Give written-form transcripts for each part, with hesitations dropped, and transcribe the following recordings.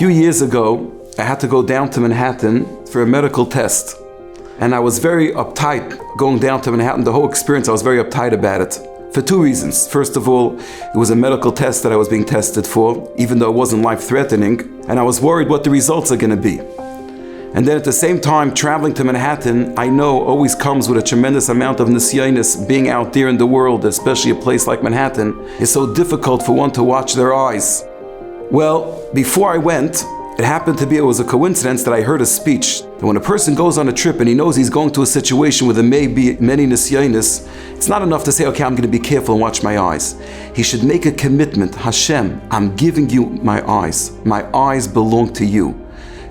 few years ago, I had to go down to Manhattan for a medical test. And I was very uptight going down to Manhattan. The whole experience, I was very uptight about it. For two reasons. First of all, it was a medical test that I was being tested for, even though it wasn't life-threatening. And I was worried what the results are going to be. And then at the same time, traveling to Manhattan, I know always comes with a tremendous amount of nisyonis. Being out there in the world, especially a place like Manhattan, is so difficult for one to watch their eyes. Well, before I went, it was a coincidence that I heard a speech that when a person goes on a trip and he knows he's going to a situation where there may be many nisyonis, it's not enough to say, okay, I'm going to be careful and watch my eyes. He should make a commitment. Hashem, I'm giving you my eyes. My eyes belong to you.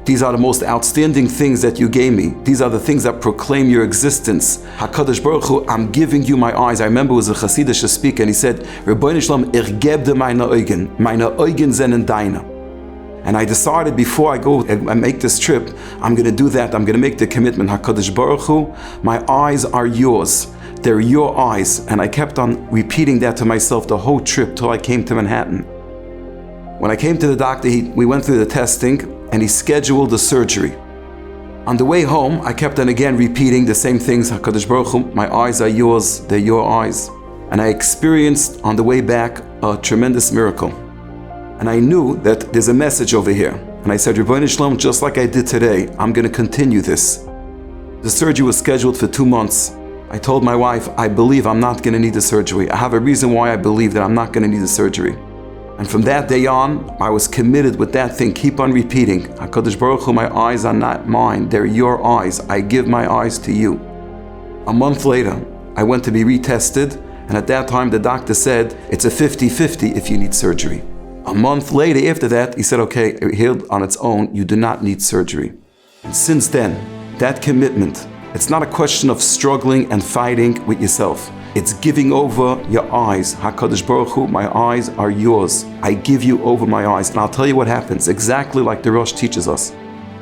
These are the most outstanding things that you gave me. These are the things that proclaim your existence. HaKadosh Baruch Hu, I'm giving you my eyes. I remember it was a Hasidic speaker and he said, Rebbeinu Shalom, geb de meine Augen. Meine Augen sind deine. And I decided before I go and make this trip, I'm going to do that. I'm going to make the commitment. HaKadosh Baruch Hu, my eyes are yours. They're your eyes. And I kept on repeating that to myself the whole trip till I came to Manhattan. When I came to the doctor, we went through the testing and he scheduled the surgery. On the way home, I kept on again repeating the same things. HaKadosh Baruch Hu, my eyes are yours. They're your eyes. And I experienced on the way back a tremendous miracle. And I knew that there's a message over here. And I said, Rebbeinu Shalom, just like I did today, I'm going to continue this. The surgery was scheduled for 2 months. I told my wife, I believe I'm not going to need the surgery. I have a reason why I believe that I'm not going to need the surgery. And from that day on, I was committed with that thing. Keep on repeating, HaKadosh Baruch Hu, my eyes are not mine. They're your eyes. I give my eyes to you. A month later, I went to be retested. And at that time, the doctor said, it's a 50-50 if you need surgery. A month later, after that, he said, okay, healed on its own, you do not need surgery. And since then, that commitment, it's not a question of struggling and fighting with yourself. It's giving over your eyes. HaKadosh Baruch Hu, my eyes are yours. I give you over my eyes. And I'll tell you what happens, exactly like the Rosh teaches us.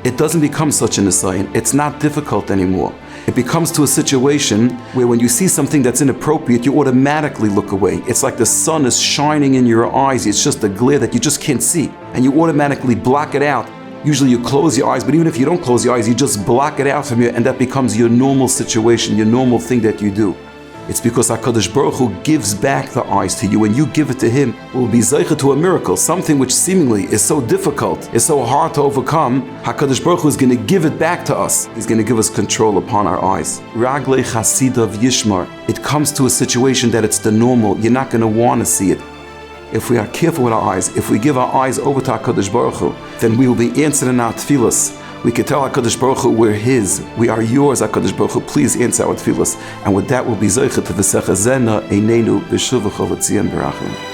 It doesn't become such an assign. It's not difficult anymore. It becomes to a situation where when you see something that's inappropriate, you automatically look away. It's like the sun is shining in your eyes. It's just a glare that you just can't see. And you automatically block it out. Usually you close your eyes, but even if you don't close your eyes, you just block it out from you, and that becomes your normal situation, your normal thing that you do. It's because HaKadosh Baruch Hu gives back the eyes to you. When you give it to Him, it will be zeicha to a miracle. Something which seemingly is so difficult, is so hard to overcome, HaKadosh Baruch Hu is going to give it back to us. He's going to give us control upon our eyes. Raglei chasidav yishmar. It comes to a situation that it's the normal. You're not going to want to see it. If we are careful with our eyes, if we give our eyes over to HaKadosh Baruch Hu, then we will be answered in our tefillas. We can tell HaKadosh Baruch Hu, we're His. We are yours, HaKadosh Baruch Hu. Please answer our tefillas. And with that, we'll be zeicha to v'secha zena einenu b'shuvacha l'tzion barachim.